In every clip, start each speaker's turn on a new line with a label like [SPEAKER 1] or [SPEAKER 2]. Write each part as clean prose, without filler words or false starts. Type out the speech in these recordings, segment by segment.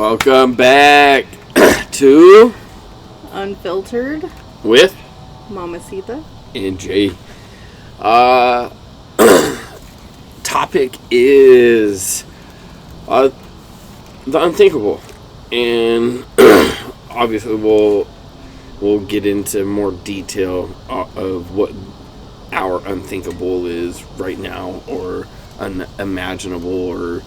[SPEAKER 1] Welcome back to
[SPEAKER 2] Unfiltered
[SPEAKER 1] with
[SPEAKER 2] Mamacita
[SPEAKER 1] and Jay. Topic is the unthinkable, and obviously we'll get into more detail of what our unthinkable is right now, or unimaginable, or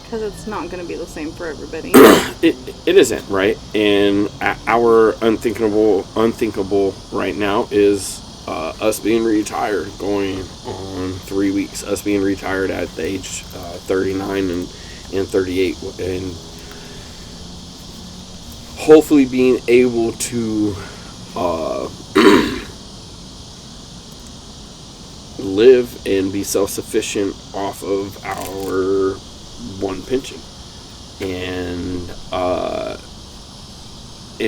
[SPEAKER 2] because it's not going to be the same for everybody.
[SPEAKER 1] it isn't, right? And our unthinkable right now is us being retired, going on 3 weeks. Us being retired at the age 39 and 38, and hopefully being able to live and be self-sufficient off of our one pension, and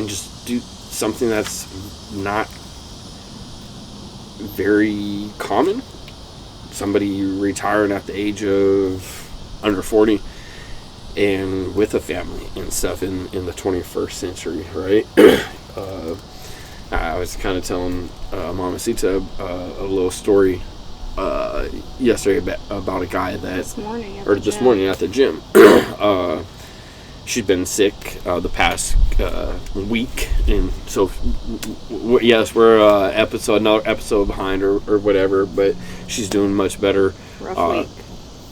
[SPEAKER 1] just do something that's not very common. Somebody retiring at the age of under 40 and with a family and stuff in the 21st century, right? I was kind of telling Mamacita a little story yesterday about a guy that this morning at the gym. She'd been sick the past week, and so yes, we're another episode behind or whatever, but she's doing much better.
[SPEAKER 2] Rough week.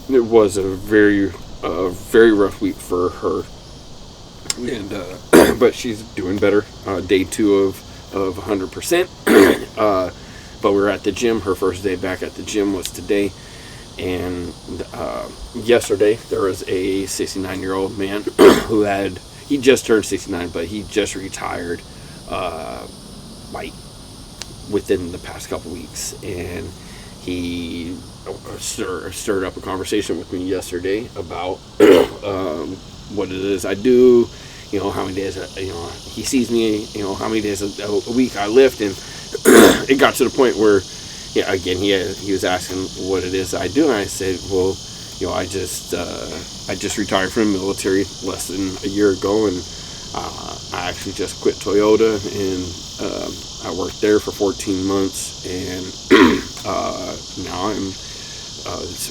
[SPEAKER 1] It was a very rough week for her, and but she's doing better. Day 2 of 100%. But we were at the gym. Her first day back at the gym was today. And yesterday, there was a 69-year-old man who he just turned 69, but he just retired like within the past couple weeks. And he stirred up a conversation with me yesterday about what it is I do, how many days, he sees me, how many days a week I lift. And it got to the point where, again, he was asking what it is I do, and I said, well, I just retired from the military less than a year ago, and I actually just quit Toyota, and I worked there for 14 months, and now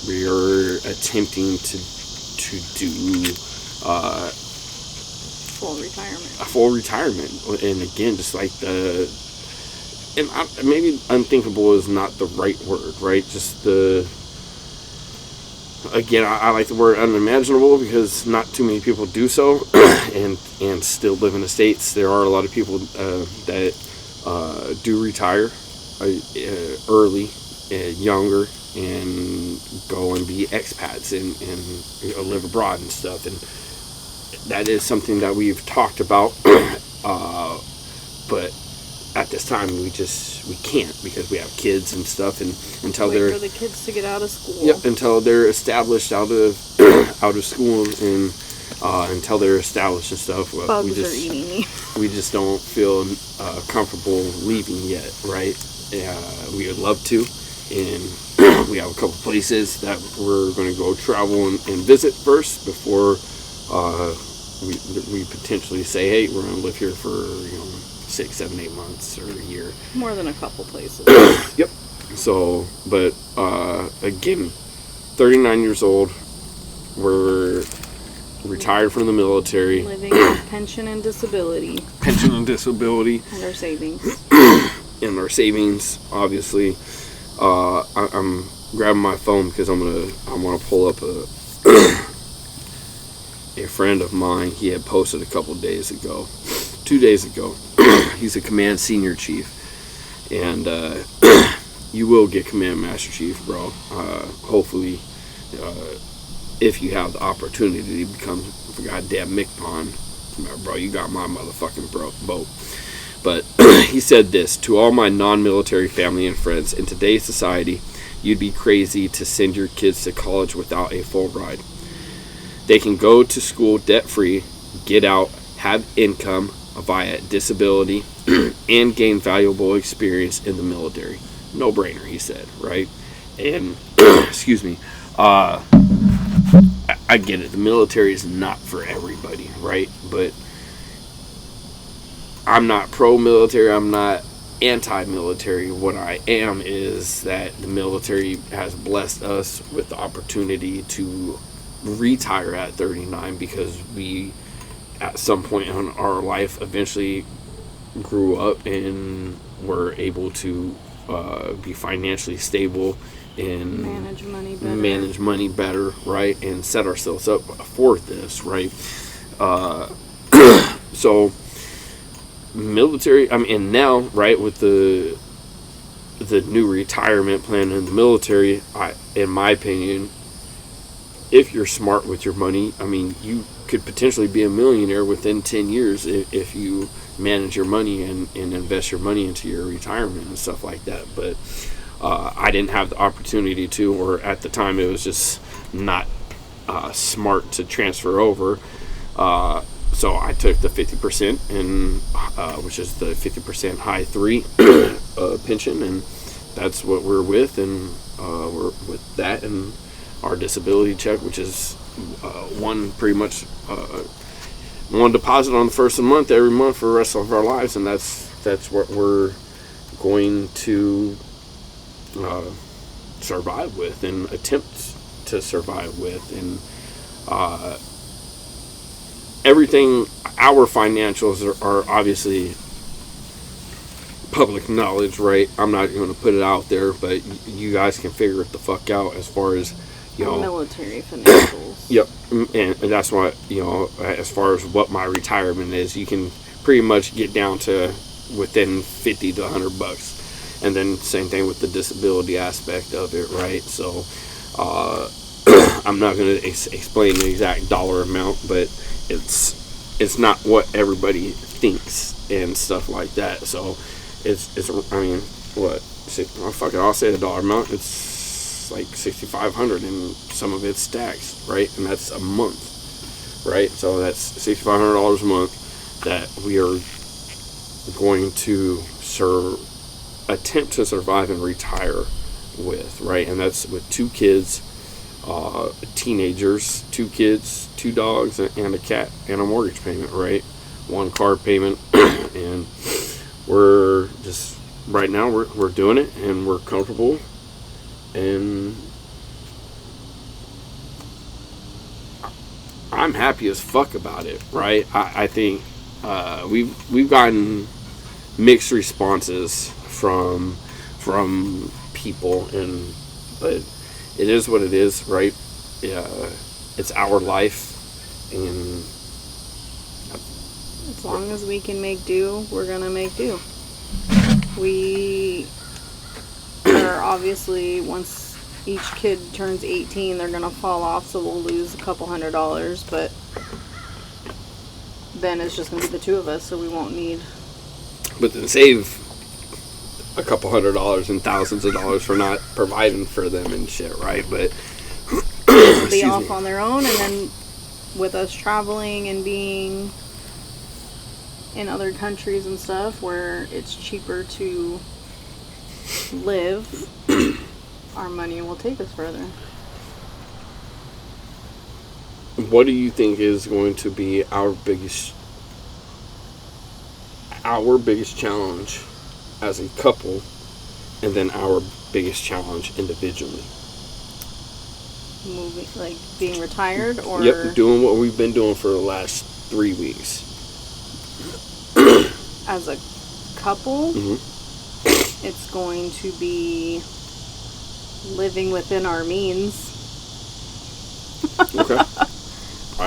[SPEAKER 1] we're attempting to do full retirement, and again, just like and maybe unthinkable is not the right word, right? Just again, I like the word unimaginable because not too many people do so, and still live in the States. There are a lot of people that do retire early, younger, and go and be expats and live abroad and stuff. And that is something that we've talked about, but at this time we can't, because we have kids and stuff, and until
[SPEAKER 2] wait for the kids to get out of school.
[SPEAKER 1] Yep, until they're established out of school, and until they're established and stuff.
[SPEAKER 2] Bugs are eating me.
[SPEAKER 1] We just don't feel comfortable leaving yet, right? We would love to, and we have a couple places that we're going to go travel and visit first before we potentially say, hey, we're going to live here for 6, 7, 8 months or a year.
[SPEAKER 2] More than a couple places.
[SPEAKER 1] Yep. So, but again, 39 years old. We're retired from the military.
[SPEAKER 2] Living on pension and disability.
[SPEAKER 1] And
[SPEAKER 2] our savings.
[SPEAKER 1] And our savings, obviously. I'm grabbing my phone because I want to pull up a friend of mine. He had posted a couple days ago. 2 days ago. He's a command senior chief, and you will get command master chief, bro. Hopefully, if you have the opportunity to become a goddamn MCPON, bro, you got my motherfucking boat. But he said this: to all my non-military family and friends, in today's society, you'd be crazy to send your kids to college without a full ride. They can go to school debt-free, get out, have income via disability, and gain valuable experience in the military. No brainer, he said, right? And excuse me, I get it. The military is not for everybody, right? But I'm not pro-military. I'm not anti-military. What I am is that the military has blessed us with the opportunity to retire at 39 because we, at some point in our life, eventually grew up and were able to be financially stable and manage money better, right? And set ourselves up for this, right? So military, and now, right, with the new retirement plan in the military, in my opinion, if you're smart with your money, you could potentially be a millionaire within 10 years if you manage your money and invest your money into your retirement and stuff like that. But I didn't have the opportunity to, or at the time it was just not smart to transfer over. So I took the 50% and which is the 50% high 3 pension, and that's what we're with, and we're with that and our disability check, which is one deposit on the first of the month every month for the rest of our lives, and that's what we're going to survive with and attempt to survive with. And everything, our financials are obviously public knowledge, right? I'm not going to put it out there, but you guys can figure it the fuck out as far as,
[SPEAKER 2] military financials.
[SPEAKER 1] Yep. And that's why, as far as what my retirement is, you can pretty much get down to within 50 to 100 bucks. And then same thing with the disability aspect of it, right? So I'm not going to explain the exact dollar amount, but it's not what everybody thinks and stuff like that. So fuck it, I'll say the dollar amount. It's like $6,500, and some of it's taxed, right? And that's a month, right? So that's $6,500 a month that we are going to attempt to survive and retire with, right? And that's with 2 kids, teenagers, 2 kids, 2 dogs, and a cat, and a mortgage payment, right? 1 car payment, and we're just right now we're doing it, and we're comfortable, and I'm happy as fuck about it, right? I think we've gotten mixed responses from people, but it is what it is, right? It's our life, and
[SPEAKER 2] as long as we can make do, we're gonna make do. We are obviously, once each kid turns 18, they're gonna fall off, so we'll lose a couple $100, but then it's just gonna be the 2 of us, so we won't need.
[SPEAKER 1] But then save a couple $100 and thousands of dollars for not providing for them and shit, right? But
[SPEAKER 2] be off on their own, and then with us traveling and being in other countries and stuff where it's cheaper to live, our money will take us further.
[SPEAKER 1] What do you think is going to be our biggest challenge as a couple, and then our biggest challenge individually?
[SPEAKER 2] Moving, like being retired, or
[SPEAKER 1] doing what we've been doing for the last 3 weeks.
[SPEAKER 2] As a couple, it's going to be living within our means.
[SPEAKER 1] Okay.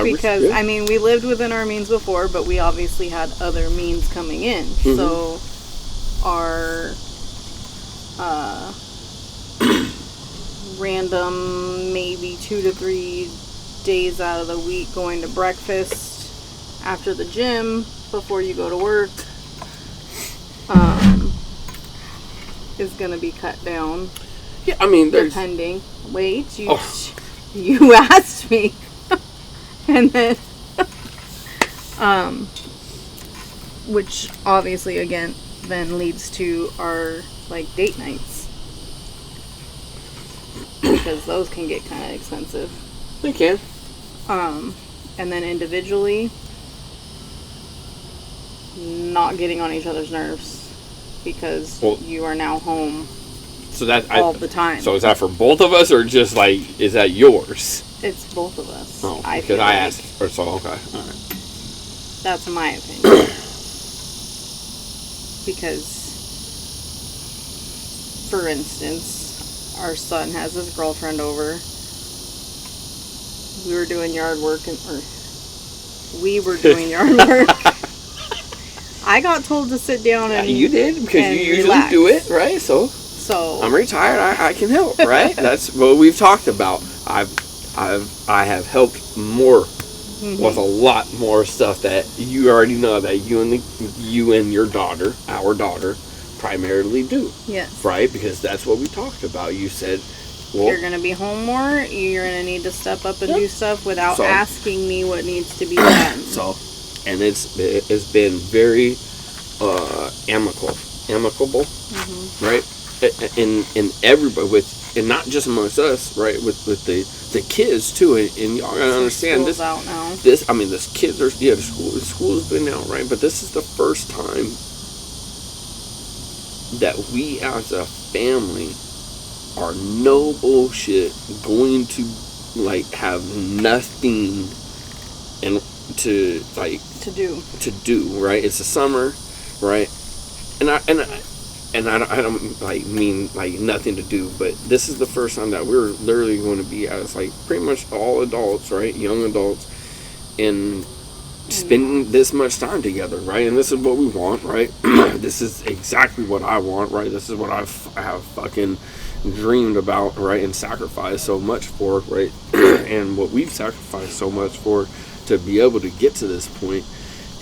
[SPEAKER 2] Because we lived within our means before, but we obviously had other means coming in. So our random maybe 2 to 3 days out of the week going to breakfast after the gym before you go to work is going to be cut down.
[SPEAKER 1] Yeah, there's
[SPEAKER 2] depending. Wait, you asked me. And then which obviously again then leads to our date nights, because those can get kind of expensive.
[SPEAKER 1] They can.
[SPEAKER 2] And then individually, not getting on each other's nerves because you are now home all the time.
[SPEAKER 1] So is that for both of us, or just like, is that yours?
[SPEAKER 2] It's both of us.
[SPEAKER 1] Oh, because I asked. Or so, okay. All right.
[SPEAKER 2] That's my opinion. Because, for instance, our son has his girlfriend over. We were doing yard work, I got told to sit down and
[SPEAKER 1] you did, because you usually
[SPEAKER 2] relax.
[SPEAKER 1] do it, right? So I'm retired. I can help, right? That's what we've talked about. I have helped more with a lot more stuff that you already know that you and your daughter, our daughter, primarily do.
[SPEAKER 2] Yes.
[SPEAKER 1] Right? Because that's what we talked about. You said, well,
[SPEAKER 2] you're going to be home more. You're going to need to step up and do stuff without asking me what needs to be done.
[SPEAKER 1] And it's been very amicable, right? And everybody and not just amongst us, right? With the kids too, and y'all gotta understand this.
[SPEAKER 2] Out now.
[SPEAKER 1] This kids are the school's been out, right? But this is the first time that we as a family are no bullshit going to like have nothing and to do, right? It's the summer, right? And I don't like mean like nothing to do, but this is the first time that we're literally going to be as like pretty much all adults, right? Young adults, and spending this much time together, right? And this is what we want, right? This is exactly what I want, right? This is what I have fucking dreamed about, right? And sacrificed so much for, right? And what we've sacrificed so much for to be able to get to this point,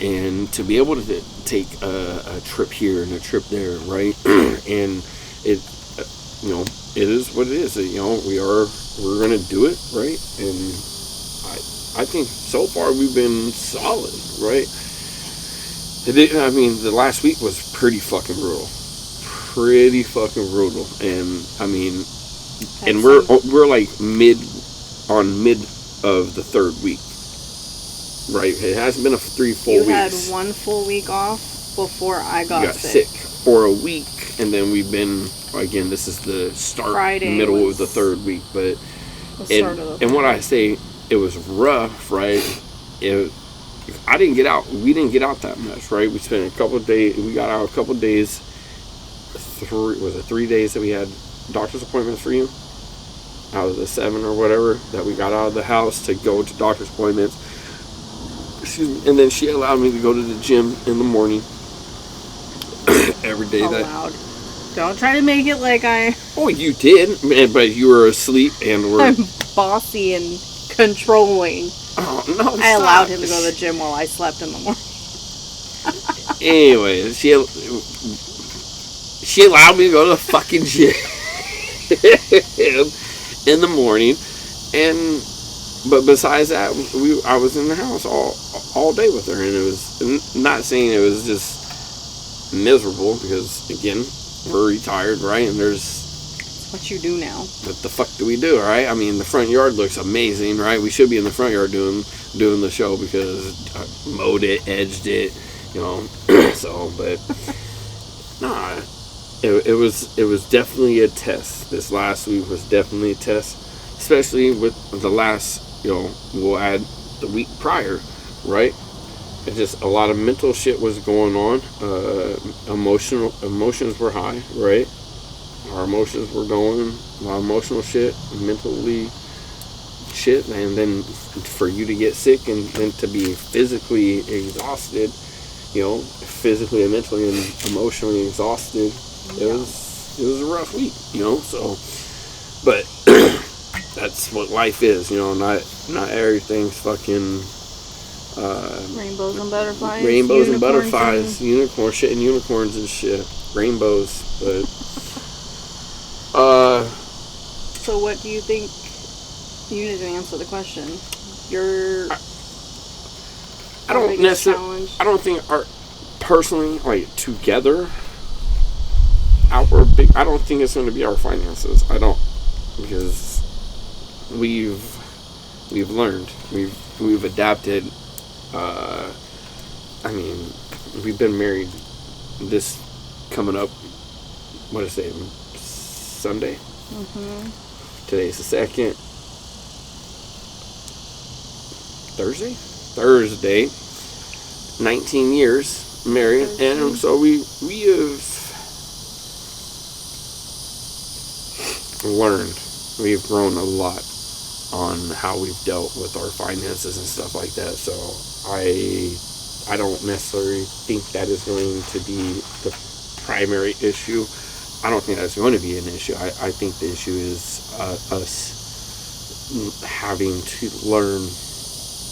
[SPEAKER 1] and to be able to take a trip here and a trip there, right? And it, it is what it is. We're gonna do it, right? And I think so far we've been solid, right? The last week was pretty fucking brutal, and and we're like mid of the third week. Right, it hasn't been a 3 full weeks.
[SPEAKER 2] You had 1 full week off before I got
[SPEAKER 1] sick for a week, and then we've been again. This is the middle of the third week, but and what I say, it was rough, right? We didn't get out that much, right? We spent a couple of days. We got out a couple of days. 3 days that we had doctor's appointments for you? Out of the 7 or whatever that we got out of the house to go to doctor's appointments. Excuse me. And then she allowed me to go to the gym in the morning every day.
[SPEAKER 2] Don't try to make it like I...
[SPEAKER 1] Oh, you did, man, but you were asleep and
[SPEAKER 2] I'm bossy and controlling.
[SPEAKER 1] Oh, no,
[SPEAKER 2] I allowed him to go to the gym while I slept in the morning.
[SPEAKER 1] Anyway, she allowed me to go to the fucking gym in the morning, but besides that, I was in the house all day with her, and it was not saying it was just miserable, because again, we're retired, right? And there's
[SPEAKER 2] what you do now.
[SPEAKER 1] What the fuck do we do, right? I mean, the front yard looks amazing, right? We should be in the front yard doing the show because I mowed it, edged it, so, but nah. It was definitely a test. This last week was definitely a test, especially with the last, we'll add the week prior, right? It just a lot of mental shit was going on. Emotions were high, right? Our emotions were going, a lot of emotional shit, mentally shit, and then for you to get sick and then to be physically exhausted, physically and mentally and emotionally exhausted. It was a rough week, so, but that's what life is, not everything's fucking
[SPEAKER 2] rainbows and butterflies,
[SPEAKER 1] unicorn shit and unicorns and shit, rainbows, but
[SPEAKER 2] so what do you think? You need to answer the question.
[SPEAKER 1] I don't necessarily, I don't think personally, like, together, I don't think it's going to be our finances. I don't, because we've we've learned. We've adapted. I mean, we've been married this coming up, what is it, Sunday?
[SPEAKER 2] Mm-hmm.
[SPEAKER 1] Today's the 2nd. Thursday. 19 years married.
[SPEAKER 2] Thursday.
[SPEAKER 1] And so we have learned. We've grown a lot on how we've dealt with our finances and stuff like that. So I don't necessarily think that is going to be the primary issue. I don't think that's going to be an issue. I think the issue is us having to learn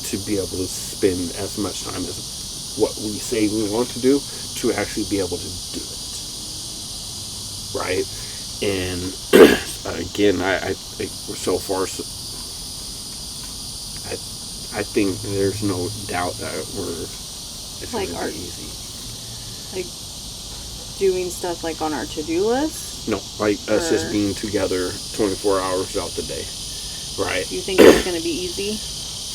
[SPEAKER 1] to be able to spend as much time as what we say we want to do to actually be able to do it. Right? And again, I so far, I think there's no doubt that it's
[SPEAKER 2] like
[SPEAKER 1] going to be easy.
[SPEAKER 2] Like doing stuff like on our to-do list?
[SPEAKER 1] No, like us just being together 24 hours out the day. Right?
[SPEAKER 2] Do you think it's going to be easy?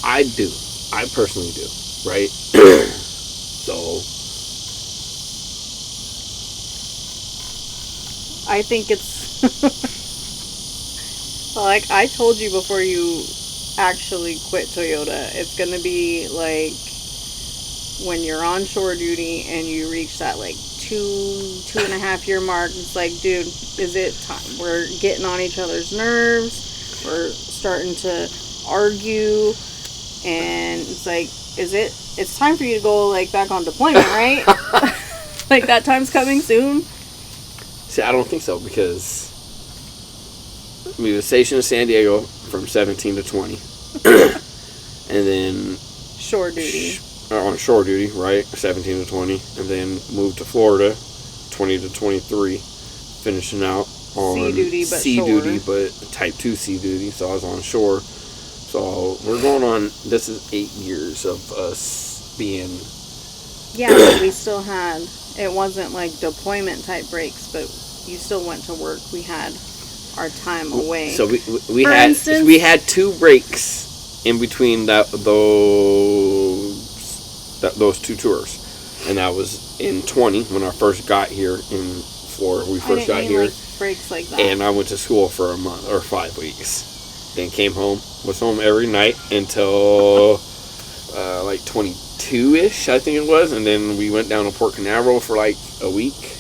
[SPEAKER 1] I do. I personally do. Right? So
[SPEAKER 2] I think it's like I told you before you actually quit Toyota, it's going to be like when you're on shore duty and you reach that like 2.5 year mark. It's like, dude, is it time? We're getting on each other's nerves. We're starting to argue, and it's like, it's time for you to go like back on deployment, right? Like that time's coming soon.
[SPEAKER 1] See, I don't think so, because we were stationed in San Diego from 17 to 20. And then
[SPEAKER 2] Shore duty.
[SPEAKER 1] On shore duty, right? 17 to 20. And then moved to Florida, 20 to 23. Finishing out on
[SPEAKER 2] sea duty,
[SPEAKER 1] but type 2 sea duty. So I was on shore. So we're going on, this is 8 years of us being...
[SPEAKER 2] Yeah, but we still had, it wasn't like deployment type breaks, but you still went to work. We had our time away.
[SPEAKER 1] So we had 2 breaks in between those 2 tours. And that was in 20 when I first got here in Florida. We first got here.
[SPEAKER 2] Like breaks like that.
[SPEAKER 1] And I went to school for a month or 5 weeks. Then came home. Was home every night until like 22-ish, I think it was. And then we went down to Port Canaveral for like a week.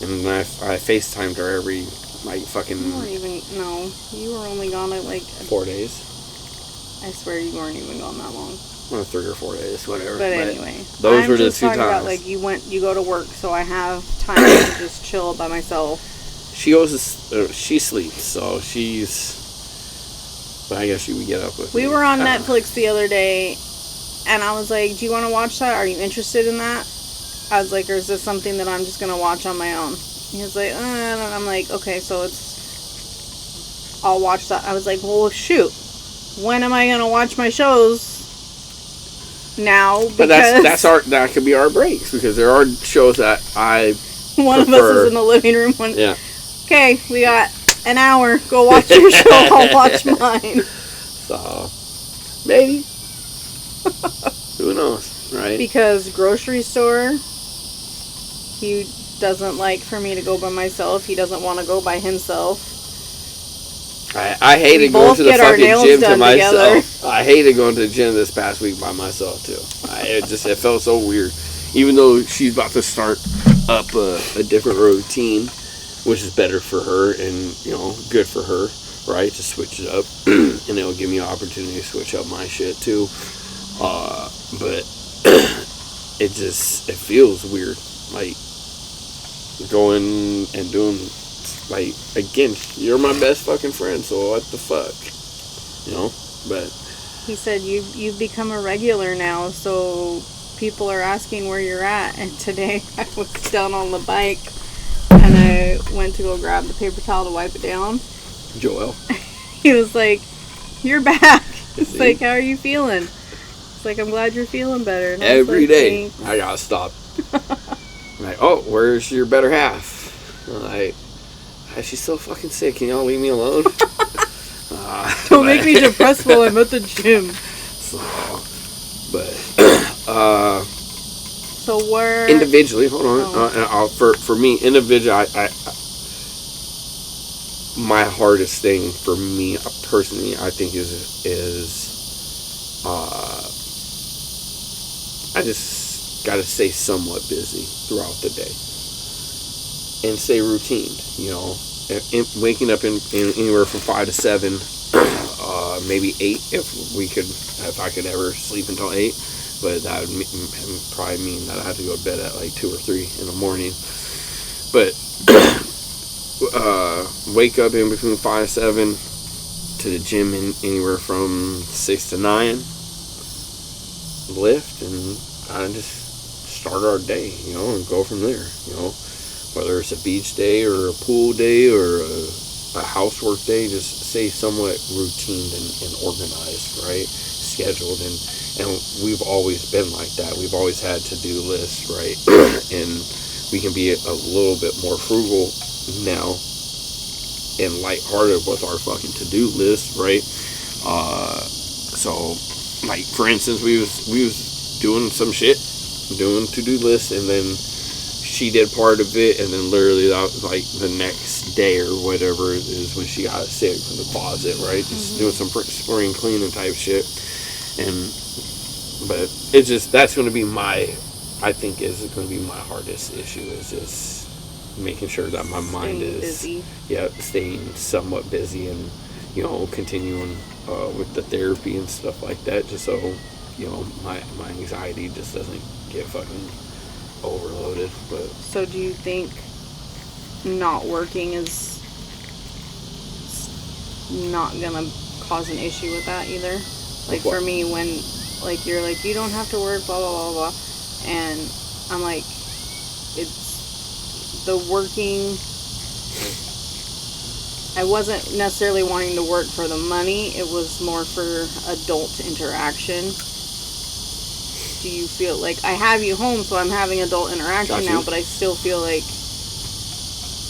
[SPEAKER 1] And then I FaceTimed her every like fucking...
[SPEAKER 2] You weren't even... No. You were only gone at like...
[SPEAKER 1] 4 days.
[SPEAKER 2] I swear you weren't even gone that long.
[SPEAKER 1] Well, 3 or 4 days, whatever.
[SPEAKER 2] But anyway.
[SPEAKER 1] Those were the 2 times.
[SPEAKER 2] About, like, you go to work, so I have time to just chill by myself.
[SPEAKER 1] She sleeps, so she's... But I guess she would get up with me.
[SPEAKER 2] We were on Netflix the other day, and I was like, do you want to watch that? Are you interested in that? I was like, or is this something that I'm just going to watch on my own? He was like, and I'm like, okay, so I'll watch that. I was like, well, shoot. When am I going to watch my shows? Now, because...
[SPEAKER 1] But that could be our breaks, because there are shows that I
[SPEAKER 2] One of us is in the living room.
[SPEAKER 1] Yeah.
[SPEAKER 2] Okay, we got an hour. Go watch your show. I'll watch mine.
[SPEAKER 1] So, maybe. Who knows, right?
[SPEAKER 2] Because grocery store, he doesn't like for me to go by myself. He doesn't want to go by himself.
[SPEAKER 1] I hated going to the fucking gym to myself. I hated going to the gym this past week by myself too. It felt so weird. Even though she's about to start up a different routine, which is better for her and good for her, right? To switch it up, and it'll give me an opportunity to switch up my shit too. But it feels weird, like going and doing. Like, again, you're my best fucking friend, so what the fuck? But...
[SPEAKER 2] He said, you've become a regular now, so people are asking where you're at. And today, I was down on the bike, and I went to go grab the paper towel to wipe it down.
[SPEAKER 1] Joel.
[SPEAKER 2] He was like, you're back. It's like, how are you feeling? It's like, I'm glad you're feeling better. And
[SPEAKER 1] every day, I gotta stop. Like, oh, where's your better half? Like... She's so fucking sick. Can y'all leave me alone?
[SPEAKER 2] Don't make me depressed while I'm at the gym.
[SPEAKER 1] So, but
[SPEAKER 2] so where
[SPEAKER 1] individually, hold on. For me, individually, I my hardest thing for me personally, I think is I just gotta stay somewhat busy throughout the day and stay routine. You know, waking up in anywhere from 5 to 7, maybe 8 if I could ever sleep until 8. But that would probably mean that I have to go to bed at like 2 or 3 in the morning. But wake up in between 5 and 7, to the gym in anywhere from 6 to 9, lift, and kind of just start our day, you know, and go from there, you know, whether it's a beach day or a pool day or a housework day, just stay somewhat routine and organized, right, scheduled, and we've always been like that. We've always had to-do lists, right, and we can be a little bit more frugal now and lighthearted with our fucking to-do list, right? So, like, for instance, we was doing some shit, doing to-do lists, and then she did part of it, and then literally that was like the next day or whatever is when she got sick from the closet, right? Just doing some spring cleaning type shit, but it's just, that's going to be I think is going to be my hardest issue, is just making sure that my mind is busy. Yeah, staying somewhat busy, and, you know, continuing with the therapy and stuff like that, just so, you know, my anxiety just doesn't get fucking overloaded. But
[SPEAKER 2] so do you think not working is not gonna cause an issue with that either? Like, for me, when, like, you're like, you don't have to work, blah blah blah blah, and I'm like, it's the working. I wasn't necessarily wanting to work for the money. It was more for adult interaction. Do you feel like, I have you home, so I'm having adult interaction now, but I still feel like,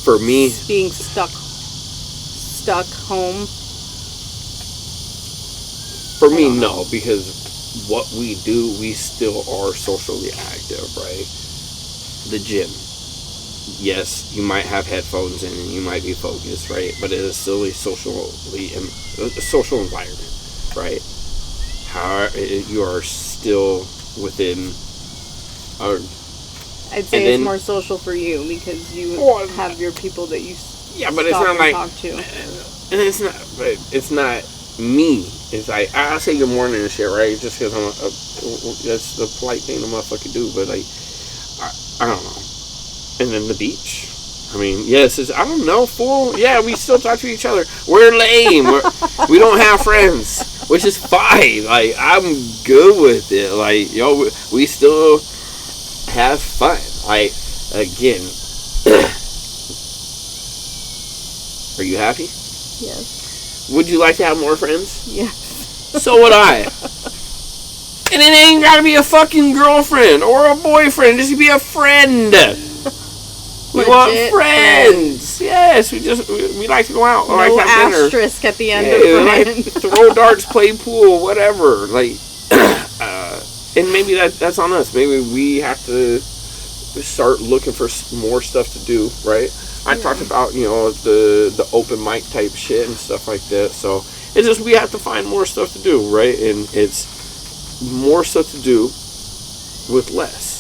[SPEAKER 1] for me,
[SPEAKER 2] being stuck home?
[SPEAKER 1] For me, no, because what we do, we still are socially active, right? The gym. Yes, you might have headphones in and you might be focused, right? But it is still a social environment, right? You are still within
[SPEAKER 2] I'd say it's more social for you because you have your people that you
[SPEAKER 1] but it's not like
[SPEAKER 2] talk to.
[SPEAKER 1] And it's not me. It's like, I'll say good morning and shit, right? Just because that's the polite thing the motherfucker do. But like, I don't know. And then the beach. I mean, yes, I don't know, fool. Yeah, we still talk to each other. We're lame. We don't have friends, which is fine. Like, I'm good with it. Like, yo, we still have fun. Like, again, are you happy?
[SPEAKER 2] Yes.
[SPEAKER 1] Would you like to have more friends?
[SPEAKER 2] Yes.
[SPEAKER 1] So would I. And it ain't gotta be a fucking girlfriend or a boyfriend. Just be a friend. We want friends. Yes, we like to go out.
[SPEAKER 2] No
[SPEAKER 1] like have
[SPEAKER 2] asterisk dinner at the end of
[SPEAKER 1] like throw darts, play pool, whatever. Like, and maybe that's on us. Maybe we have to start looking for more stuff to do, right? I talked about, you know, the open mic type shit and stuff like that. So it's just, we have to find more stuff to do, right? And it's more stuff to do with less.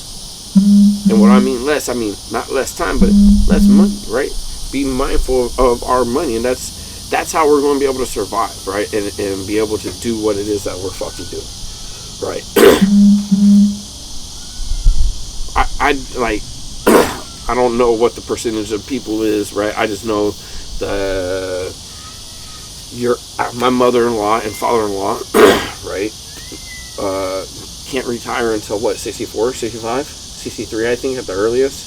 [SPEAKER 1] And what I mean less, I mean not less time, but less money, right? Be mindful of our money, and that's how we're going to be able to survive, right? And be able to do what it is that we're fucking doing, right? I like, I don't know what the percentage of people is, right? I just know my mother-in-law and father-in-law, right? Can't retire until what, 64, 65? 63, I think, at the earliest.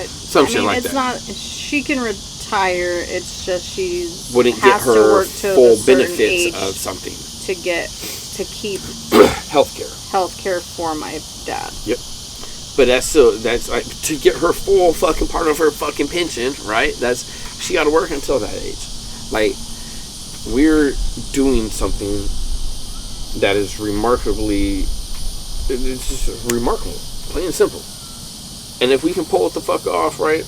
[SPEAKER 1] Some shit like that. It's not.
[SPEAKER 2] She can retire. It's just she
[SPEAKER 1] wouldn't get her full benefits of something
[SPEAKER 2] to keep healthcare for my dad.
[SPEAKER 1] Yep. But that's like, to get her full fucking part of her fucking pension, right? She got to work until that age. Like, we're doing something that is remarkably, it's just remarkable, plain and simple. And if we can pull it the fuck off, right,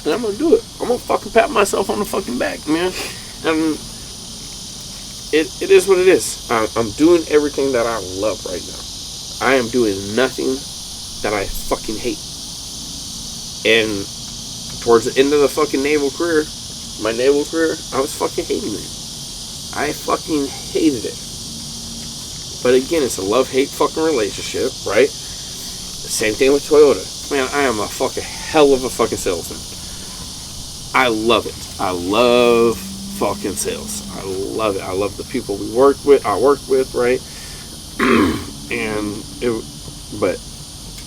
[SPEAKER 1] then I'm gonna do it. I'm gonna fucking pat myself on the fucking back, man. And it is what it is. I'm doing everything that I love right now. I am doing nothing that I fucking hate. And towards the end of the fucking my naval career, I was fucking hating it. I fucking hated it. But again, it's a love-hate fucking relationship, right? Same thing with Toyota. Man, I am a fucking hell of a fucking salesman. I love it. I love fucking sales. I love it. I love the people I work with, right? But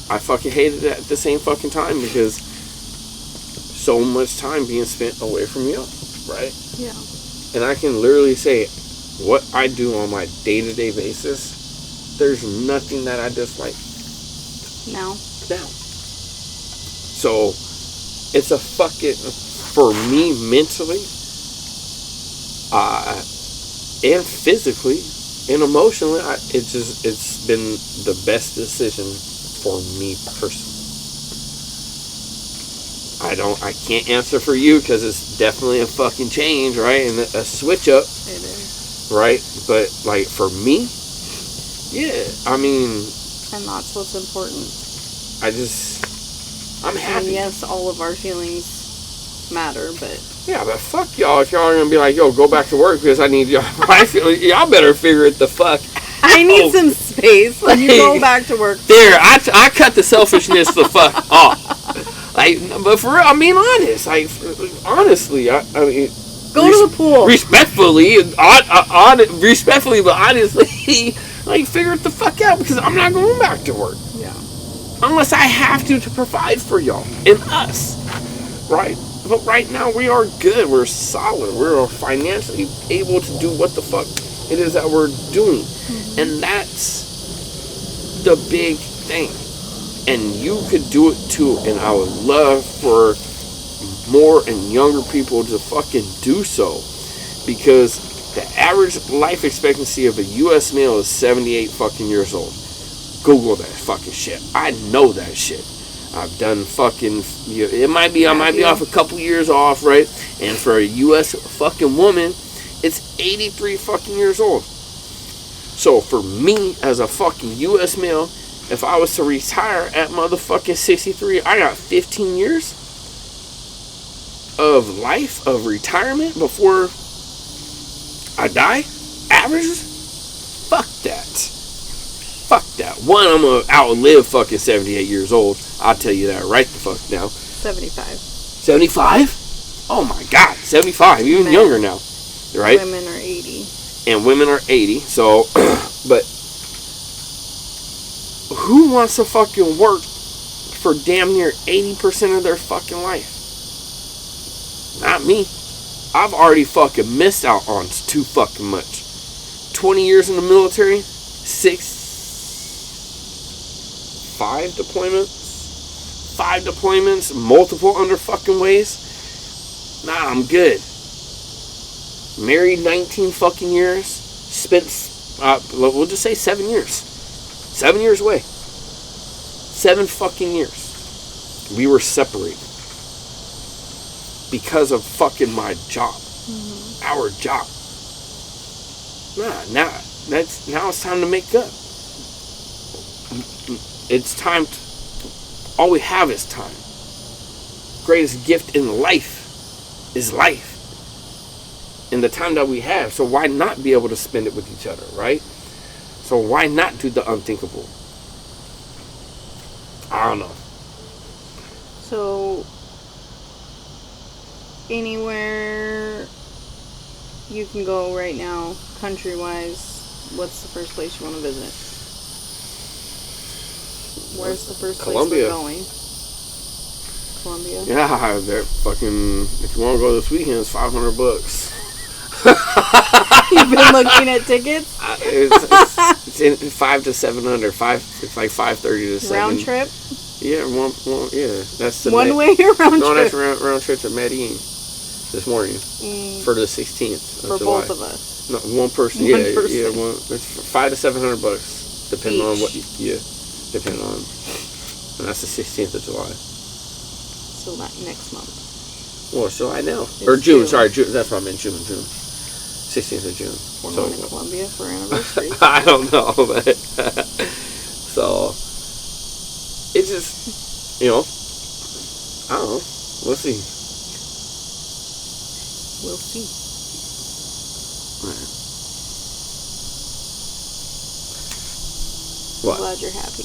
[SPEAKER 1] I fucking hated it at the same fucking time because so much time being spent away from you, right?
[SPEAKER 2] Yeah.
[SPEAKER 1] And I can literally say what I do on my day-to-day basis, there's nothing that I dislike.
[SPEAKER 2] No.
[SPEAKER 1] So it's a fucking, for me mentally, and physically and emotionally, it's been the best decision for me personally. I can't answer for you because it's definitely a fucking change, right? And a switch up.
[SPEAKER 2] It is.
[SPEAKER 1] Right? But, like, for me, yeah, I mean...
[SPEAKER 2] And that's what's important.
[SPEAKER 1] I'm happy.
[SPEAKER 2] And yes, all of our feelings matter, but...
[SPEAKER 1] Yeah, but fuck y'all if y'all are going to be like, yo, go back to work because I need y'all. Y'all better figure it the fuck
[SPEAKER 2] I need some space when you go back to work.
[SPEAKER 1] There, I cut the selfishness the fuck off. Like, but for real, I mean, honest. Like, honestly, I mean...
[SPEAKER 2] Go to the pool.
[SPEAKER 1] Respectfully, but honestly, like, figure it the fuck out because I'm not going back to work.
[SPEAKER 2] Yeah.
[SPEAKER 1] Unless I have to provide for y'all and us, right? But right now we are good. We're solid. We're financially able to do what the fuck it is that we're doing, and that's the big thing. And you could do it too. And I would love for more and younger people to fucking do so, because the average life expectancy of a U.S. male is 78 fucking years old. Google that fucking shit. I know that shit. I've done fucking... I might be off a couple years off, right? And for a U.S. fucking woman, it's 83 fucking years old. So for me, as a fucking U.S. male, if I was to retire at motherfucking 63, I got 15 years of life, of retirement before I die. Averages? Fuck that. Fuck that. One, I'm gonna outlive fucking 78 years old. I'll tell you that right the fuck now.
[SPEAKER 2] 75.
[SPEAKER 1] 75? Oh my god, 75. Even younger now. Right?
[SPEAKER 2] Women are 80.
[SPEAKER 1] And women are 80. So, but who wants to fucking work for damn near 80% of their fucking life? Not me. I've already fucking missed out on too fucking much. 20 years in the military, 5 deployments, multiple under fucking ways. Nah, I'm good. Married 19 fucking years, spent, we'll just say 7 years. 7 years away. 7 fucking years. We were separated. Because of fucking my job. Mm-hmm. Our job. Now it's time to make up. It's time to, all we have is time. Greatest gift in life is life. And the time that we have. So why not be able to spend it with each other, right? So why not do the unthinkable? I don't know.
[SPEAKER 2] So anywhere you can go right now, country-wise, what's the first place you want to visit? Where's the first
[SPEAKER 1] Colombia.
[SPEAKER 2] place we're going? Colombia?
[SPEAKER 1] Yeah, they're fucking, if you want to go this weekend, it's $500.
[SPEAKER 2] You've been looking at tickets?
[SPEAKER 1] It's in 5 to 700. It's like 530 to 7.
[SPEAKER 2] Round trip?
[SPEAKER 1] Yeah, yeah. That's the
[SPEAKER 2] one way round
[SPEAKER 1] no,
[SPEAKER 2] trip.
[SPEAKER 1] that's round trip to Medellin this morning for the 16th of
[SPEAKER 2] for
[SPEAKER 1] July.
[SPEAKER 2] both of us.
[SPEAKER 1] No, one person.
[SPEAKER 2] One
[SPEAKER 1] Yeah,
[SPEAKER 2] person.
[SPEAKER 1] yeah. It's $500 to $700, depending on what. Yeah, depending on. And that's the 16th of July.
[SPEAKER 2] So that next month.
[SPEAKER 1] Well, so I know.
[SPEAKER 2] It's
[SPEAKER 1] Or June.
[SPEAKER 2] June.
[SPEAKER 1] Sorry, June. That's what I meant. June. 16th of June.
[SPEAKER 2] We're going to Colombia for anniversary.
[SPEAKER 1] I don't know, but so it just, I don't know. We'll see.
[SPEAKER 2] We'll see.
[SPEAKER 1] Right.
[SPEAKER 2] I'm glad you're happy.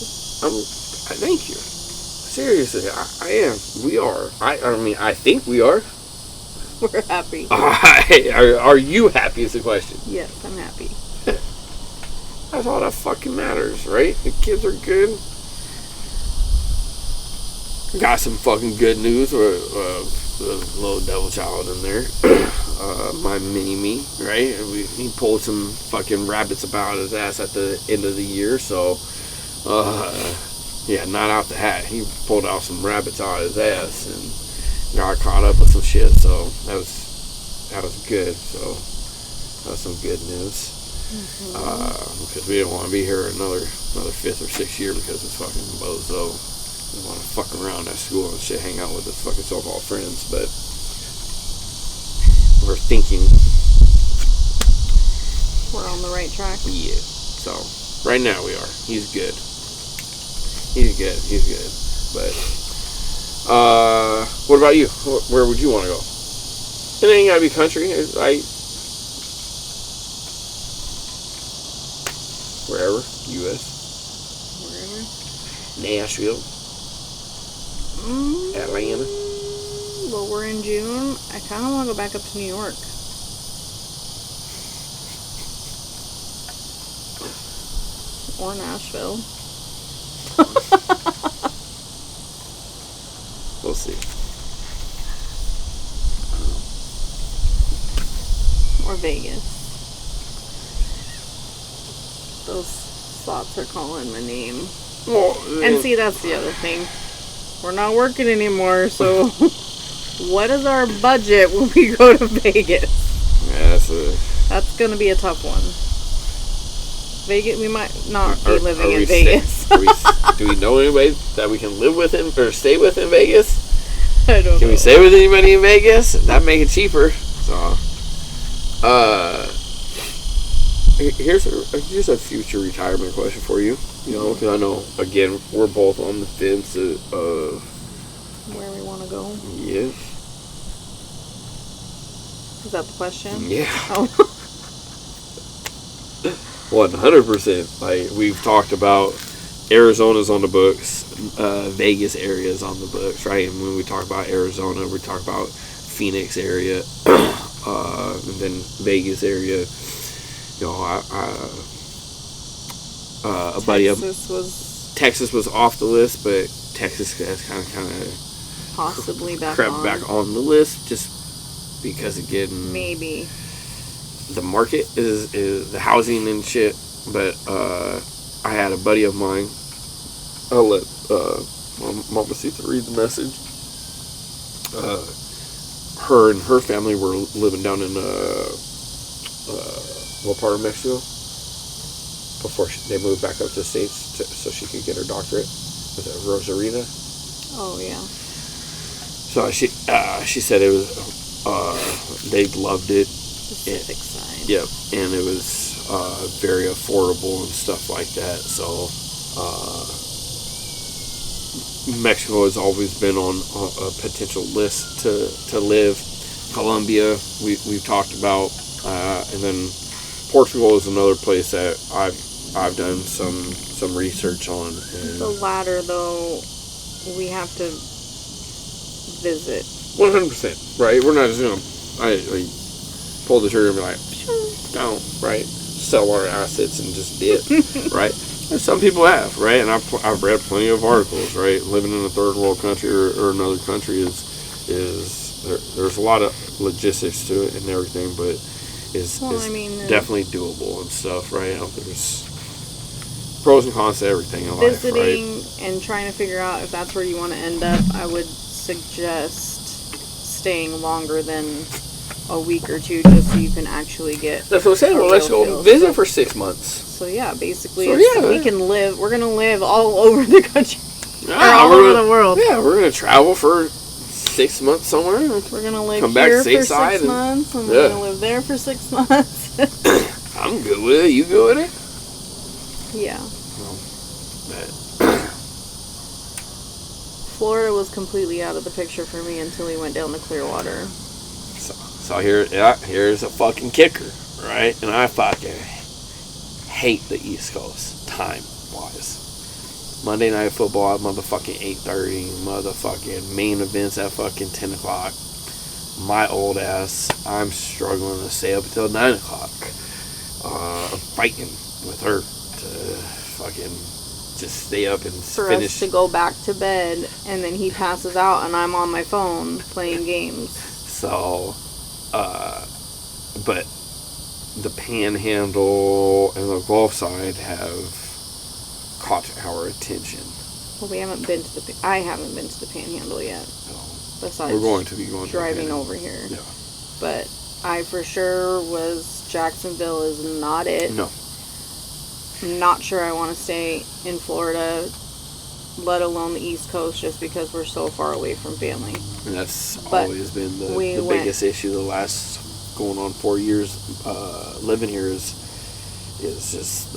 [SPEAKER 1] Thank you. Seriously, I am. We are. I mean, I think we are.
[SPEAKER 2] We're happy.
[SPEAKER 1] Are you happy is the question.
[SPEAKER 2] Yes, I'm happy.
[SPEAKER 1] That's all that fucking matters, right? The kids are good. Got some fucking good news with a little devil child in there. My mini-me, right? He pulled some fucking rabbits about his ass at the end of the year, so yeah, not out the hat. He pulled out some rabbits out of his ass and got caught up with some shit, so that was good. So that was some good news. Because we didn't want to be here another 5th or 6th year because it's fucking bozo. We want to fuck around at school and shit, hang out with his fucking so-called friends, but we're thinking
[SPEAKER 2] we're on the right track.
[SPEAKER 1] Yeah. So right now we are. He's good. But what about you? Where would you want to go? It ain't gotta be country. Wherever. U.S.
[SPEAKER 2] Wherever.
[SPEAKER 1] Nashville. Atlanta.
[SPEAKER 2] Well, we're in June. I kind of want to go back up to New York. Or Nashville.
[SPEAKER 1] We'll see.
[SPEAKER 2] Or Vegas. Those slots are calling my name.
[SPEAKER 1] Well,
[SPEAKER 2] and see, that's the other thing. We're not working anymore, so what is our budget when we go to Vegas?
[SPEAKER 1] Yeah,
[SPEAKER 2] that's going to be a tough one. Vegas, we might not be living in Vegas.
[SPEAKER 1] Do we know anybody that we can live with or stay with in Vegas?
[SPEAKER 2] I don't know.
[SPEAKER 1] Can we stay with anybody in Vegas? That'd make it cheaper. So, here's a future retirement question for you. Because I know, again, we're both on the fence of
[SPEAKER 2] where we want to go.
[SPEAKER 1] Yeah.
[SPEAKER 2] Is that the question?
[SPEAKER 1] Yeah.
[SPEAKER 2] Oh.
[SPEAKER 1] 100%. Like, we've talked about Arizona's on the books, Vegas area is on the books, right? And when we talk about Arizona, we talk about Phoenix area, and then Vegas area. A buddy of Texas was off the list, but Texas has kind of
[SPEAKER 2] possibly
[SPEAKER 1] crept back on the list just because, again,
[SPEAKER 2] maybe
[SPEAKER 1] the market is the housing and shit. But I had a buddy of mine. I'll let Mama Sita read the message. Her and her family were living down in what part of Mexico before they moved back up to the States so she could get her doctorate. Was it Rosarita?
[SPEAKER 2] Oh yeah.
[SPEAKER 1] So she said it was they loved it.
[SPEAKER 2] Pacific side.
[SPEAKER 1] Yep, and it was very affordable and stuff like that. So Mexico has always been on a potential list to live. Colombia, we've talked about, and then Portugal is another place that I've done some research on. And
[SPEAKER 2] the latter, though, we have to visit.
[SPEAKER 1] 100%, right? We're not just gonna pull the trigger and be like, no, right? Sell our assets and just dip, right? And some people have, right? And I've read plenty of articles, right? Living in a third world country or another country is there's a lot of logistics to it and everything, but it's definitely doable and stuff, right? There's pros and cons to everything in life,
[SPEAKER 2] visiting
[SPEAKER 1] right?
[SPEAKER 2] and trying to figure out if that's where you want to end up, I would suggest staying longer than a week or two, just so you can actually get.
[SPEAKER 1] That's what I'm saying. Well, let's go visit for 6 months.
[SPEAKER 2] So yeah, basically,
[SPEAKER 1] So,
[SPEAKER 2] we can live. We're gonna live all over the country,
[SPEAKER 1] yeah,
[SPEAKER 2] or all over the world.
[SPEAKER 1] Yeah, we're gonna travel for 6 months somewhere.
[SPEAKER 2] We're gonna live
[SPEAKER 1] come back
[SPEAKER 2] here for 6
[SPEAKER 1] stateside
[SPEAKER 2] months, and we're gonna live there for 6 months.
[SPEAKER 1] I'm good with it. You good with it?
[SPEAKER 2] Yeah. Florida was completely out of the picture for me until we went down to Clearwater.
[SPEAKER 1] So here's a fucking kicker, right? And I fucking hate the East Coast time-wise. Monday Night Football at motherfucking 8:30, motherfucking main events at fucking 10 o'clock. My old ass, I'm struggling to stay up until 9 o'clock. I'm fighting with her to fucking just stay up and
[SPEAKER 2] for
[SPEAKER 1] finish.
[SPEAKER 2] us to go back to bed, and then he passes out and I'm on my phone playing games.
[SPEAKER 1] So, but the Panhandle and the Gulf side have caught our attention.
[SPEAKER 2] Well, I haven't been to the Panhandle yet.
[SPEAKER 1] So
[SPEAKER 2] Besides,
[SPEAKER 1] we're going to be going
[SPEAKER 2] driving over here.
[SPEAKER 1] Yeah.
[SPEAKER 2] But I for sure Jacksonville is not it.
[SPEAKER 1] No.
[SPEAKER 2] I'm not sure I want to stay in Florida, let alone the East Coast, just because we're so far away from family.
[SPEAKER 1] And that's always been the biggest issue the last going on 4 years living here is just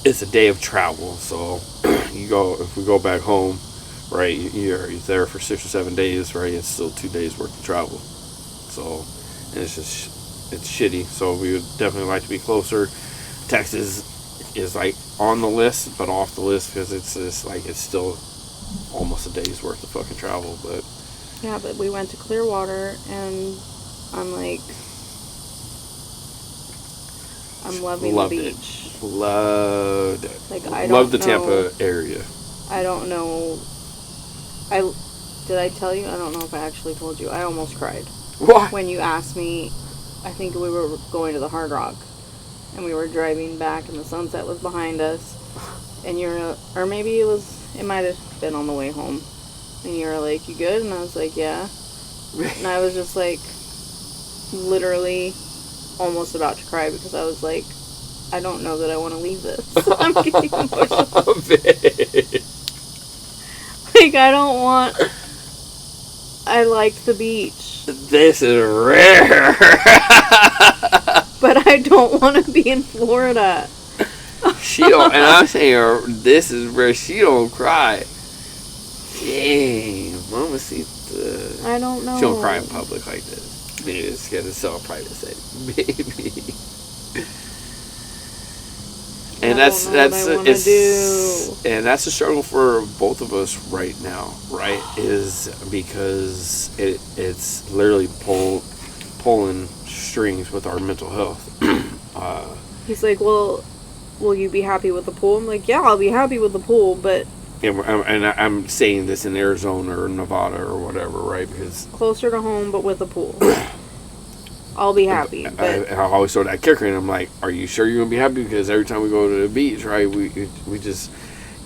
[SPEAKER 1] it's a day of travel. So if we go back home, right, you're there for 6 or 7 days, right, it's still 2 days worth of travel. So, and it's shitty. So we would definitely like to be closer. Texas is like on the list, but off the list because it's still almost a day's worth of fucking travel. But
[SPEAKER 2] yeah, but we went to Clearwater, and I'm like, I'm loving the beach.
[SPEAKER 1] Loved it.
[SPEAKER 2] Like, I
[SPEAKER 1] love the
[SPEAKER 2] don't know,
[SPEAKER 1] Tampa area.
[SPEAKER 2] I don't know. Did I tell you? I don't know if I actually told you. I almost cried.
[SPEAKER 1] What?
[SPEAKER 2] When you asked me, I think we were going to the Hard Rock, and we were driving back, and the sunset was behind us, and or maybe it might have been on the way home, and you were like, "You good?" And I was like, "Yeah," and I was just like, literally, almost about to cry because I was like, I don't know that I want to leave this. I'm getting emotional. Like, I liked the beach.
[SPEAKER 1] This is rare.
[SPEAKER 2] But I don't want to be in Florida.
[SPEAKER 1] She don't, and I'm saying this is where she don't cry. Dang, Mamacita.
[SPEAKER 2] I don't know.
[SPEAKER 1] She don't cry in public like this. Maybe it's gonna sell a private setting. Maybe. And that's a struggle for both of us right now, right? Is because it's literally pulling strings with our mental health.
[SPEAKER 2] He's like, well, will you be happy with the pool? I'm like, yeah, I'll be happy with the pool, but...
[SPEAKER 1] And I'm saying this in Arizona or Nevada or whatever, right? Because...
[SPEAKER 2] Closer to home, but with a pool. I'll be happy. But
[SPEAKER 1] I always throw that kicker in. I'm like, are you sure you're going to be happy? Because every time we go to the beach, right, we just...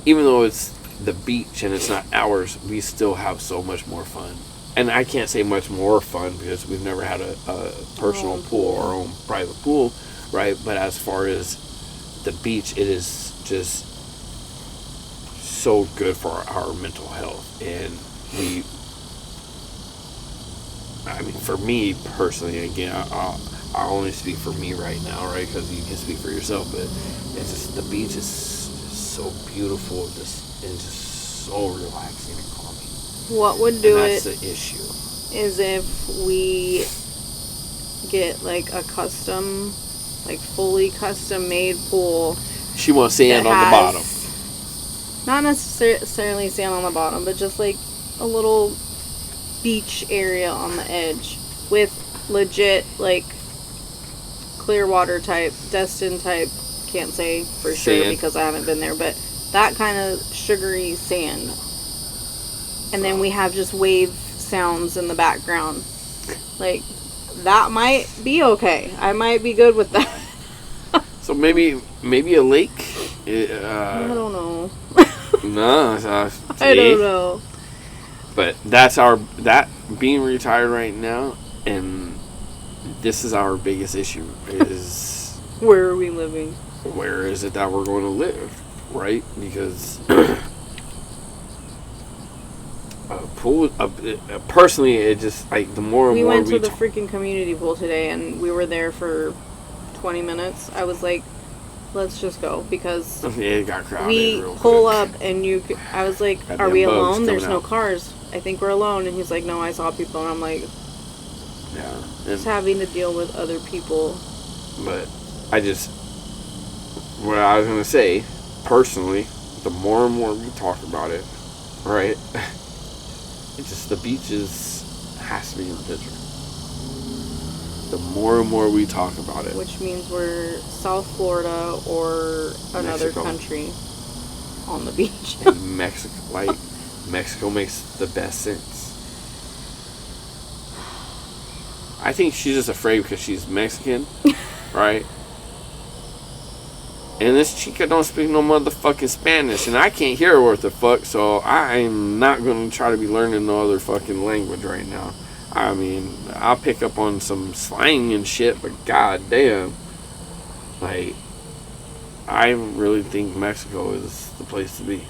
[SPEAKER 1] Even though it's the beach and it's not ours, we still have so much more fun. And I can't say much more fun because we've never had a personal pool or our own private pool, right? But as far as the beach, it is just so good for our mental health. And for me personally, again, I'll only speak for me right now, right? Because you can speak for yourself, but it's just, the beach is so beautiful, it's just so relaxing and calming.
[SPEAKER 2] What would do it?
[SPEAKER 1] That's the issue.
[SPEAKER 2] Is if we get like a fully custom made pool.
[SPEAKER 1] She wants sand on the bottom.
[SPEAKER 2] Not necessarily sand on the bottom, but just like a little beach area on the edge with legit like Clearwater type, Destin type, can't say for sure because I haven't been there, but that kind of sugary sand. And then we have just wave sounds in the background. Like, that might be okay. I might be good with that.
[SPEAKER 1] So maybe a lake?
[SPEAKER 2] I don't know.
[SPEAKER 1] No,
[SPEAKER 2] I don't know.
[SPEAKER 1] But that being retired right now, and this is our biggest issue is
[SPEAKER 2] where are we living?
[SPEAKER 1] Where is it that we're going to live, right? Because personally, it just like the more and
[SPEAKER 2] we
[SPEAKER 1] more
[SPEAKER 2] went to the freaking community pool today, and we were there for 20 minutes. I was like, let's just go, because
[SPEAKER 1] it got crowded.
[SPEAKER 2] We pull up and I was like, are we alone? There's no cars. I think we're alone. And he's like, no, I saw people. And I'm like,
[SPEAKER 1] yeah,
[SPEAKER 2] just having to deal with other people.
[SPEAKER 1] But what I was gonna say, personally, the more and more we talk about it, right? It's just the beaches has to be in the picture. The more and more we talk about it,
[SPEAKER 2] which means we're South Florida or another
[SPEAKER 1] Mexico.
[SPEAKER 2] Country on the beach.
[SPEAKER 1] And Mexico makes the best sense. I think she's just afraid because she's Mexican, right? And this chica don't speak no motherfucking Spanish, and I can't hear her worth the fuck, so I'm not going to try to be learning no other fucking language right now. I mean, I'll pick up on some slang and shit, but goddamn, like, I really think Mexico is the place to be.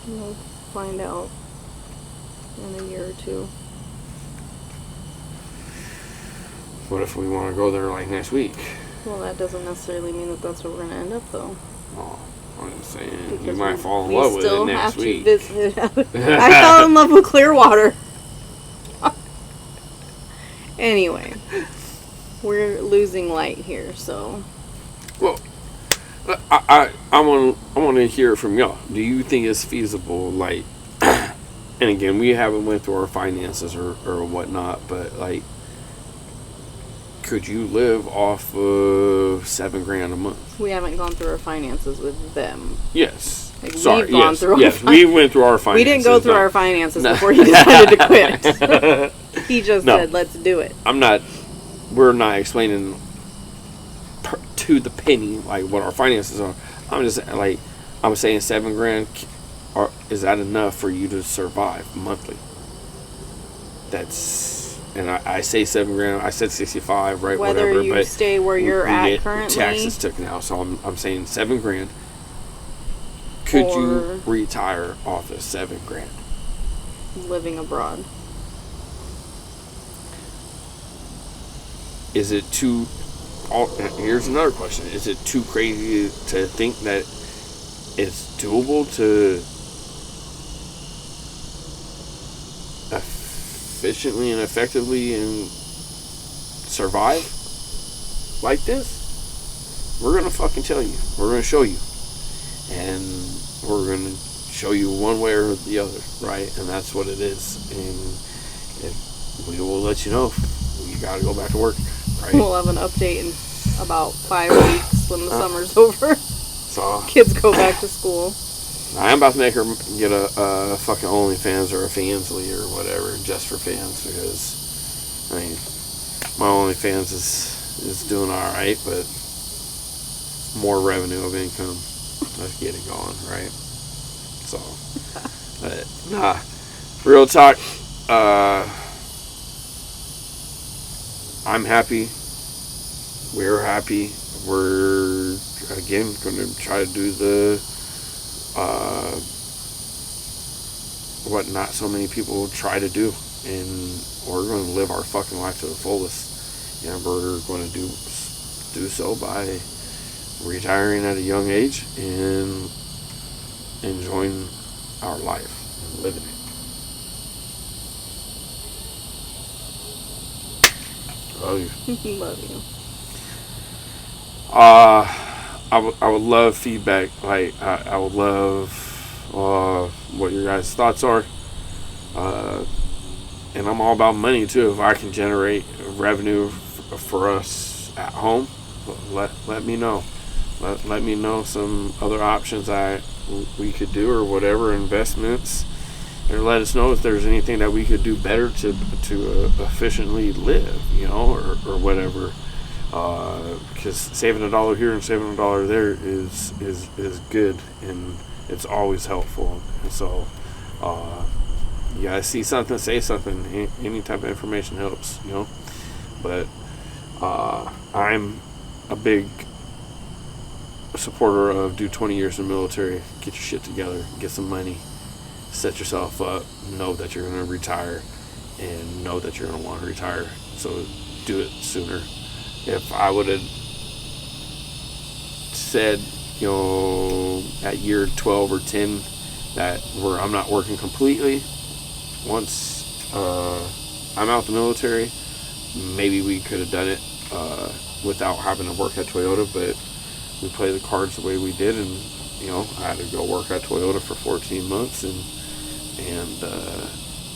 [SPEAKER 2] We'll find out in a year or two.
[SPEAKER 1] What if we want to go there like next week?
[SPEAKER 2] Well, that doesn't necessarily mean that that's where we're going to end up, though.
[SPEAKER 1] Oh, I'm just saying,
[SPEAKER 2] Because
[SPEAKER 1] you might fall in love with it next week.
[SPEAKER 2] I fell in love with Clearwater. Anyway, we're losing light here, so.
[SPEAKER 1] Well, I want to hear from y'all. Do you think it's feasible? Like, and again, we haven't went through our finances or whatnot, but like, could you live off of $7,000 a month?
[SPEAKER 2] We haven't gone through our finances with them.
[SPEAKER 1] Yes.
[SPEAKER 2] Like,
[SPEAKER 1] Sorry.
[SPEAKER 2] We've gone through
[SPEAKER 1] we went through our finances.
[SPEAKER 2] We didn't go through our finances before he decided to quit. He just said, let's do it.
[SPEAKER 1] We're not explaining to the penny like what our finances are. I'm just like, I'm saying $7,000 is that enough for you to survive monthly? And I say $7,000. I said 65, right?
[SPEAKER 2] Whether
[SPEAKER 1] whatever.
[SPEAKER 2] You
[SPEAKER 1] but
[SPEAKER 2] stay where you're at
[SPEAKER 1] get
[SPEAKER 2] currently.
[SPEAKER 1] Taxes taken out, so I'm saying $7,000. Could you retire off of $7,000?
[SPEAKER 2] Living abroad.
[SPEAKER 1] Is it too? Here's another question: is it too crazy to think that it's doable to efficiently and effectively and survive like this? We're gonna fucking tell you. We're gonna show you, and we're gonna show you one way or the other, right? And that's what it is. And we will let you know if you gotta go back to work. Right.
[SPEAKER 2] We'll have an update in about 5 weeks when the summer's over.
[SPEAKER 1] So
[SPEAKER 2] kids go back to school.
[SPEAKER 1] I'm about to make her get a fucking OnlyFans or a Fansly or whatever, just for fans, because I mean, my OnlyFans is doing all right, but more revenue of income. Let's get it going, right? So, but nah, real talk. I'm happy. We're happy. We're, again, going to try to do the what not so many people try to do. And we're going to live our fucking life to the fullest. And we're going to do so by retiring at a young age and enjoying our life and living it. Love you.
[SPEAKER 2] Love you.
[SPEAKER 1] I would love feedback. Like, I would love what your guys' thoughts are. And I'm all about money too. If I can generate revenue for us at home, let me know. Let me know some other options we could do or whatever, investments. Or let us know if there's anything that we could do better to efficiently live, or whatever. Because saving $1 here and saving $1 there is good, and it's always helpful. And so, you guys see something, say something. Any type of information helps, But I'm a big supporter of do 20 years in the military, get your shit together, get some money, set yourself up, know that you're going to retire, and know that you're going to want to retire. So do it sooner. If I would have said, at year 12 or 10 that I'm not working completely, once I'm out the military, maybe we could have done it without having to work at Toyota, but we played the cards the way we did, and I had to go work at Toyota for 14 months,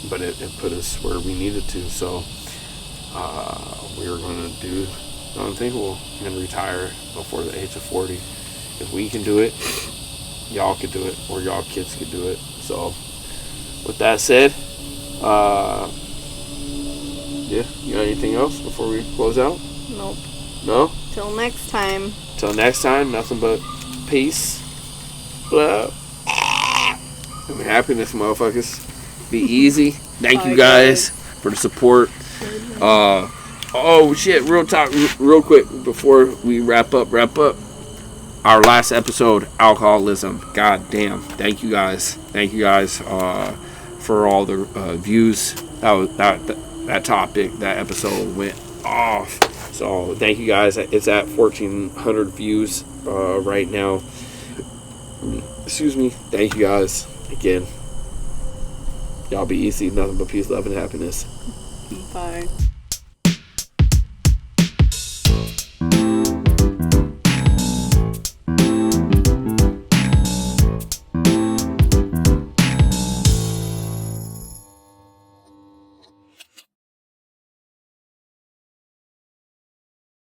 [SPEAKER 1] but it put us where we needed to. So we were going to do the unthinkable and retire before the age of 40. If we can do it, y'all could do it, or y'all kids could do it. So with that said, you got anything else before we close out?
[SPEAKER 2] Nope.
[SPEAKER 1] No?
[SPEAKER 2] Till next time.
[SPEAKER 1] Till next time, nothing but peace, love, and happiness, motherfuckers. Be easy. Thank you guys for the support. Oh shit, real quick before we wrap up. Our last episode, alcoholism. God damn. Thank you guys for all the views. That topic, that episode went off. So thank you guys. It's at 1,400 views right now. Excuse me. Thank you guys again. Y'all be easy. Nothing but peace, love, and happiness.
[SPEAKER 2] Bye.